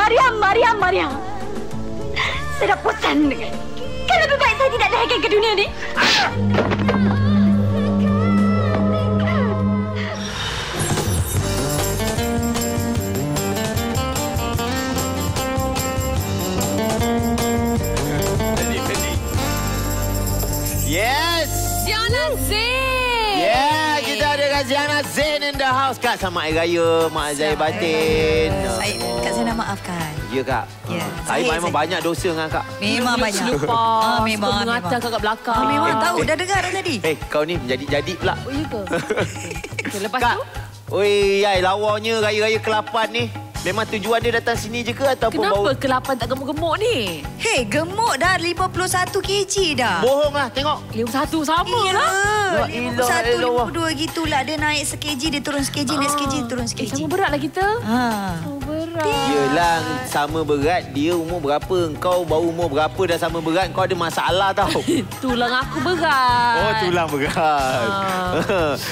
Mariam. Saya dah bosan dengan. Kan lebih baik saya tidak dilahirkan ke dunia ni. Yes! Ziana Zain! Yeah, kita ada Ziana Zain in the house. Kak, selamat Hari Raya, Mak Zahir Batin. Kak Zainah maafkan. Ya, Kak. Ya. Saya memang banyak dosa dengan Kak. Memang banyak. Lupa. Memang. Mengata kat belakang. Memang tahu. Dah dengar dah tadi. Kau ni jadi-jadi pula. Oh, ya ke? Okay, lepas Kak, tu? oi, lawanya Raya-Raya ke-8 ni. Memang tujuan dia datang sini je ke ataupun Kenapa ke-8 tak gemuk-gemuk ni? Hei, gemuk dah 51 kg dah. Bohong lah, tengok. 51 sama Ya, lah. 51, 52 gitulah. Dia naik sekg, dia turun sekg, naik sekg, turun sekg. Sama berat lah kita. Ha. Sama berat. Yelah, sama berat. Dia umur berapa? Kau baru umur berapa dah sama berat? Kau ada masalah tau. Tulang aku berat. Oh, tulang berat.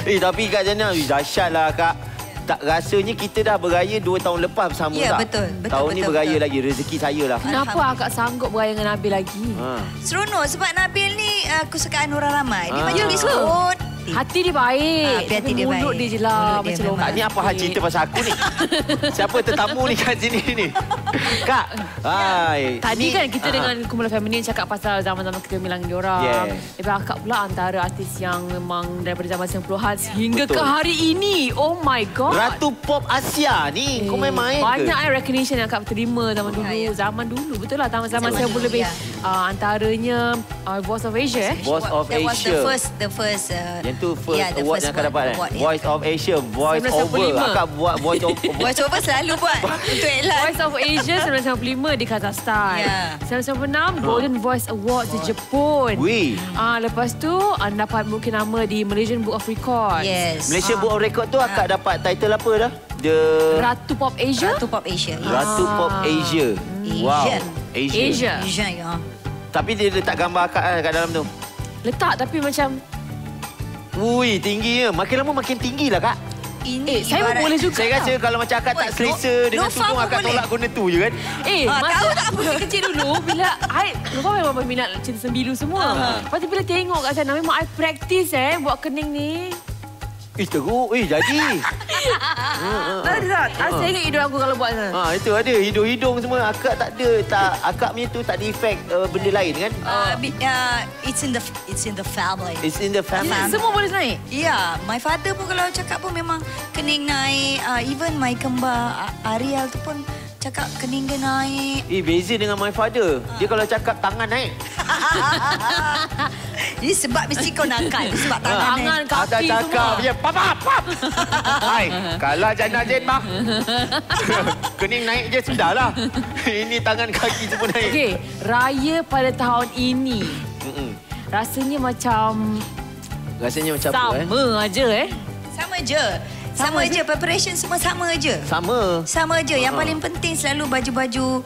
Tapi Kak Jana, dahsyat lah Kak. Tak rasanya kita dah beraya 2 tahun lepas bersama Ya, tak? betul. Tahun ni beraya betul. lagi. Rezeki saya lah. Kenapa akak sanggup beraya dengan Nabil lagi? Seronok sebab Nabil ni kesukaan orang ramai. Dia macam Ya ke? biskut. Hati dia baik. Hati dia Mulut baik. dia je lah. Mulut dia Macam memang. Kak, ni apa hal cerita pasal aku ni? Siapa tetamu ni kat sini ni? Kak, hai. Tadi kan kita dengan Kumpulan Feminin cakap pasal zaman-zaman kegemilangan diorang. Yeah. Lepas akak pula antara artis yang memang daripada zaman 90-an sehingga Betul. ke hari ini. Oh my God. Ratu Pop Asia ni. Kau main ke? Banyak recognition yang akak terima zaman dulu. ya. Zaman dulu. Betul lah. Zaman Zaman saya dulu, lebih. ya. Antaranya Voice of Asia. Voice of That was Asia. the first. Yang tu first the award first yang akan dapat award, ya. Voice of Asia, Voice over. 1995. Akak buat Voice over. Voice over selalu buat untuk iklan. Voice of Asia 1995 di Kazakhstan. Ya. 1996 Golden Voice Awards di Jepun. Wih. Lepas tu dapat mungkin nama di Malaysian Book of Records. Yes. Malaysia Book of Record tu akak dapat title apa dah? Ratu Pop Asia. Ratu Pop Asia. Yes. Ratu Pop Asia. Wow. Asian. Asia. Asia, ya. Tapi dia letak gambar akak kat dalam tu. Letak tapi macam Ui, tinggi ya. Makin lama makin tinggi lah, Kak. Ini saya pun ibarat- boleh juga. Saya rasa kalau macam akak tak selesa dengan Nova tudung, pun akak boleh. tolak guna tu je kan? masa aku kecil dulu bila Lupa memang berminat cerita sembilu semua. Lepas tu bila tengok kat sana memang I practice buat kening ni. Teruk. Jadi. Tahu tak? Saya ingat hidung aku kalau buat sana. Itu ada hidung-hidung semua. Akak tak ada. Akak punya tu tak ada efek benda lain kan? It's in the family. It's in the family. Semua boleh naik. Ya, my father pun kalau cakap pun memang kening naik. Even my kembar Ariel tu pun cakap kening dia naik. Beza dengan my father. Dia kalau cakap tangan naik. Ini sebab mesti kau nakal. Sebab tangan Tangan, naik. kaki Ada semua. cakap dia. Pap. Hai, kalah Jana Zain bah. Kening naik je sudahlah. Ini tangan kaki semua naik. Okey, raya pada tahun ini. Rasanya macam Rasanya macam apa sama aja Sama je. Sama je. Preparation semua sama je. Sama je. Yang paling penting selalu baju-baju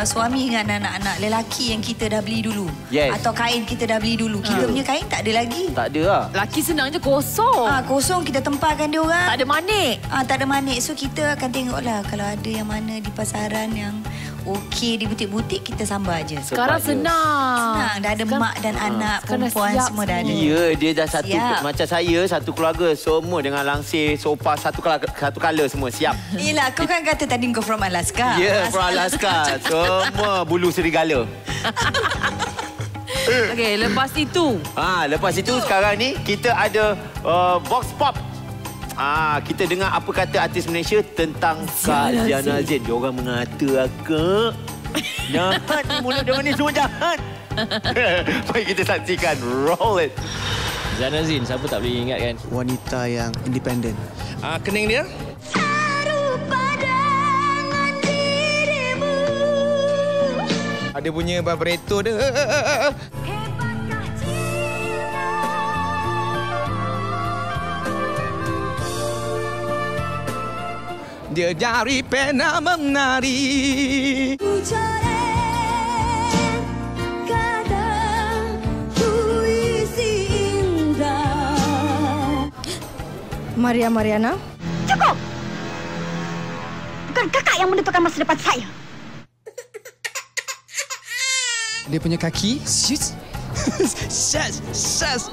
suami dengan anak-anak lelaki yang kita dah beli dulu. Yes. Atau kain kita dah beli dulu. Kita punya kain tak ada lagi. Tak ada lah. Laki senang je kosong. Kosong kita tempahkan dia orang. Tak ada manik. Tak ada manik. So kita akan tengoklah kalau ada yang mana di pasaran yang okey di butik-butik kita sambar je. Sekarang senang. Senang. Dah ada mak dan anak, sekarang perempuan siap semua dah ada. Ya, dia dah satu. Siap. Macam saya, satu keluarga semua dengan langsir, sofa, satu colour semua. Siap. Yelah, kau kan kata tadi kau from Alaska. Ya, from Alaska. Semua bulu serigala. Okey, lepas itu. Lepas itu sekarang ni kita ada Vox Pop. Kita dengar apa kata artis Malaysia tentang Kak Ziana Zain. Diorang mengata akak jahat. Mulut diorang ni semua jahat. Mari kita saksikan. Roll it. Ziana Zain, siapa tak boleh ingat kan? Wanita yang independen. Kening dia? Ada punya vibrato dia. Dia jari pena menari. Mariana. Cukup! Bukan kakak yang menentukan masa depan saya. dia punya kaki. Shit. Shas.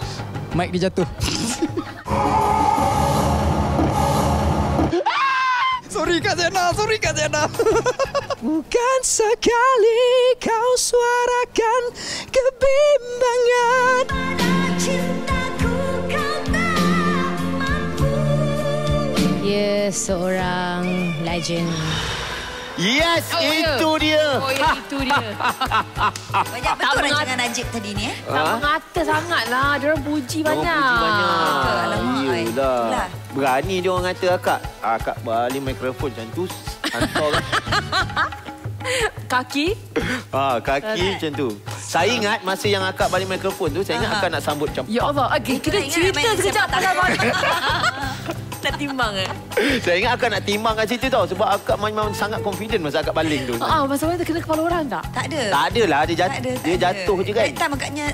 Mic dia jatuh. Sorry Kak Zena. Bukan sekali kau suarakan kebimbangan. Ya, seorang legend. Yes, itu dia. Itu dia. Banyak betul rancangan Najib tadi ni. Tak mengata sangatlah. Diorang puji banyak. Alamak. Yelah. Berani dia orang kata akak. Akak balik mikrofon macam tu. Hantar Kaki. kaki macam tu. Saya ingat masa yang akak balik mikrofon tu, saya ingat akak nak sambut macam... Ya Allah. Okay, kita cerita sekejap pasal mana. Nak timbang Saya ingat akak nak timbang kat situ tau. Sebab akak memang sangat confident masa akak baling tu. Masa mana kena kepala orang tak? Tak ada. Tak adalah. Dia jatuh je kan. Tak, makanya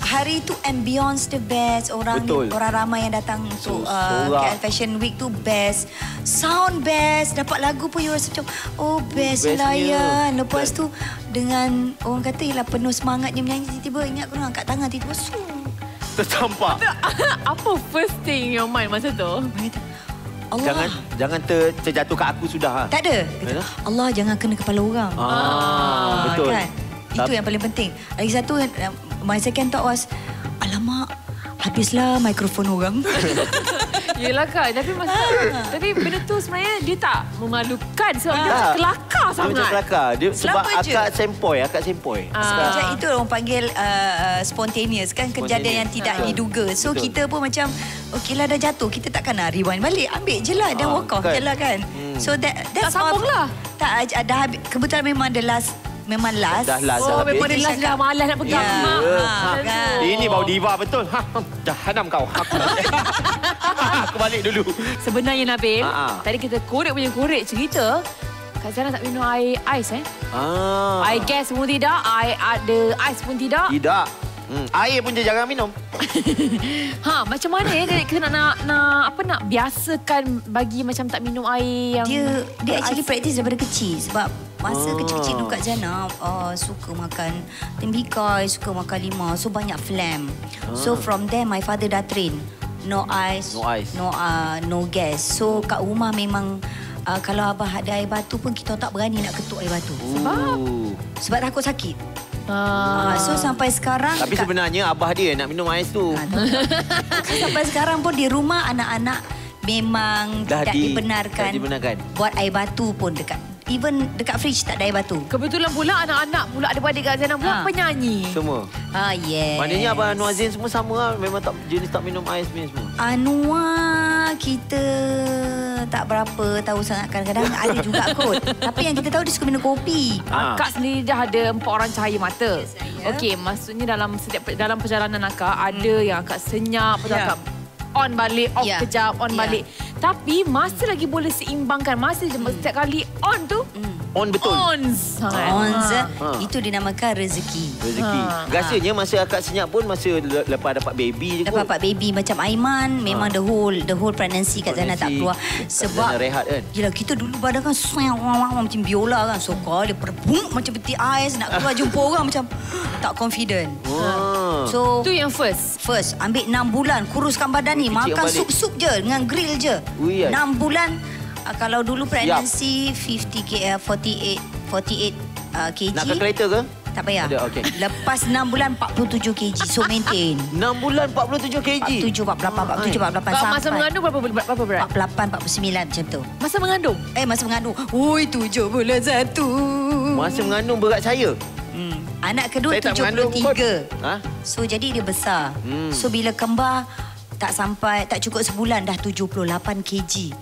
hari tu ambience the best. Orang ramai yang datang untuk KL Fashion Week tu best. Sound best. Dapat lagu pun you rasa macam, oh best layan. Lepas tu dengan orang kata ialah penuh semangatnya menyanyi. Tiba-tiba ingat korang angkat tangan. Tiba-tiba tercampak. Apa first thing your mind masa tu? Allah. Jangan terjatuh kat aku sudah. Tak ada. Kata, Allah jangan kena kepala orang. Betul. Kan? Itu yang paling penting. Lagi satu, my second thought was, alamak, habislah mikrofon orang. Yelah kan, tapi benda tu sebenarnya dia tak memalukan sebab dia macam kelakar sangat. Dia macam kelakar. Sebab akak sempoi. Sekejap itu orang panggil spontaneous kan, kejadian yang tidak diduga. So kita pun macam, okeylah dah jatuh, kita takkan nak rewind balik. Ambil je lah dan walk off je lah kan. So that's tak sambung lah. Tak, dah habis. Kebetulan memang the last. Memang last. Dah last. Memang dia last dah malas nak pegang. Ini bau diva betul. Jahanam kau. Aku balik dulu. Sebenarnya Nabil, tadi kita korek cerita. Kak Zana tak minum air ais air gas pun tidak, air ada ais pun tidak. Tidak. Air pun dia jarang minum. Macam mana kita nak biasakan bagi macam tak minum air yang dia actually practice daripada kecil sebab masa kecil-kecil dulu Kak Jana suka makan tembikai, suka makan limau, so banyak phlegm. So from there my father dah train no ice, no gas. So kat rumah memang kalau abah ada air batu pun kita tak berani nak ketuk air batu. Sebab takut sakit. So sampai sekarang tapi sebenarnya abah dia nak minum ais tu. So, sampai sekarang pun di rumah anak-anak memang tidak dibenarkan buat air batu pun dekat. Even dekat fridge tak ada air batu. Kebetulan pula anak-anak pula adik-adik Kak Zainab pula penyanyi. Semua. Yes. Maknanya Abang Anwar Zain semua sama lah. Memang tak jenis tak minum ais ni semua. Anwar kita tak berapa tahu sangat, kadang-kadang ada juga kot. Tapi yang kita tahu dia suka minum kopi. Akak sendiri dah ada 4 orang cahaya mata. Okey, maksudnya dalam perjalanan akak ada yang akak senyap, akak on balik, off kejap, on balik. Tapi masih lagi boleh seimbangkan. Masih setiap kali on tu on betul. On. Itu dinamakan rezeki. Rasanya masa akak senyap pun masa lepas dapat baby je. Dapat baby macam Aiman memang the whole pregnancy Kak Zana tak keluar sebab rehat kan. Yelah kita dulu badan kan macam biola kan. So kalau dia berbuk macam peti ais nak keluar jumpa orang macam tak confident. So tu yang first ambil 6 bulan kuruskan badan ni, makan sup-sup je dengan grill je. 6 bulan. Kalau dulu pregnancy 48 kg. Nak ke kereta ke? Tak payah. Ada, okay. Lepas 6 bulan 47 kg. So maintain. 6 bulan 47 kg? 47, 48 sampai. Masa mengandung berapa berat? 48, 49 macam tu. Masa mengandung? Masa mengandung. Ui, 7 bulan 1. Masa mengandung berat saya? Anak kedua 73. So jadi dia besar. So bila kembar tak cukup sebulan dah 78 kg.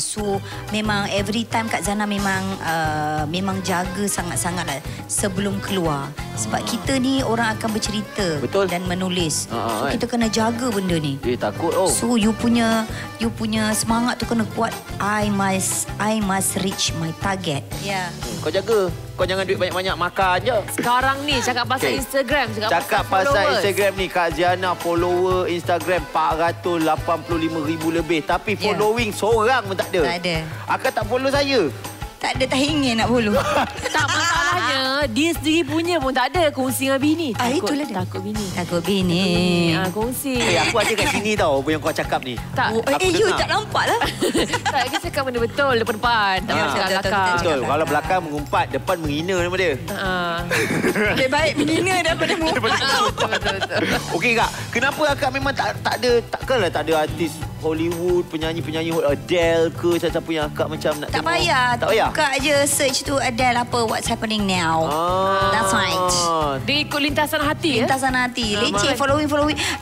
So memang every time Kak Zana memang jaga sangat-sangat lah sebelum keluar. Sebab kita ni orang akan bercerita dan menulis. So kita kena jaga benda ni. Takut So you punya semangat tu kena kuat. I must reach my target. Kau jaga. Kau jangan duit banyak-banyak, makan je. Sekarang ni cakap pasal Instagram, cakap pasal Instagram ni, Kak Ziana follower Instagram 485,000 lebih. Tapi following seorang pun tak ada. Tak ada. Akak tak follow saya. Tak ada, tak ingin nak follow. Tak, masalahnya dia sendiri punya pun tak ada kongsi dengan bini. Itulah dia. Takut bini. Takut bini. Kongsi. Aku ada kat sini tau yang kau cakap ni. Tak. You tak nampak lah. Tak, kita cakap benda betul depan-depan. Tak Ya. cakap belakang. Betul. Kalau belakang mengumpat, depan menghina nama dia. Lebih baik menghina daripada mengumpat tau. Betul. Okey Kak, kenapa Kak memang tak ada, takkanlah tak ada artis Hollywood, penyanyi-penyanyi Adele ke, siapa yang Kak macam nak Tak tengok? payah. Tak payah? Buka je search tu Adele apa, what's happening now. That's right. Dia ikut lintasan hati Lintasan hati. Leceh, following.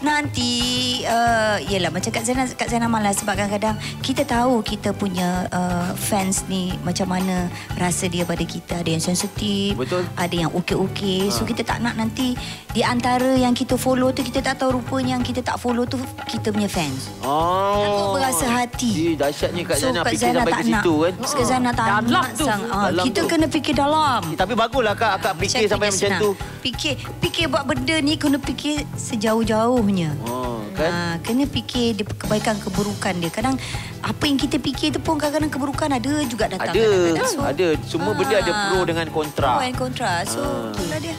Nanti, yelah macam Kak Zainal malas sebab kadang-kadang kita tahu kita punya fans ni macam mana rasa dia pada kita. Ada yang sensitif. Betul. Ada yang okey-okey. So kita tak nak nanti di antara yang kita follow tu, kita tak tahu rupanya yang kita tak follow tu kita punya fans. Takut berasa hati. Dahsyatnya Kak So Zainal Kak fikir Zainal sampai tak ke nak. situ kan. Kak Zainal tak Dalam nak tu. Dalam kita tu. kena fikir dalam. Tapi baguslah Kak fikir Macam sampai tu je macam senang. tu. Fikir buat benda ni kena fikir sejauh-jauhnya. Kan? Kena fikir dia kebaikan keburukan dia. Kadang apa yang kita fikir tu pun kadang-kadang keburukan ada juga datang. Ada, kadang-kadang. So, ada. Semua benda ada pro dengan kontra. Pro and kontra. So itulah dia.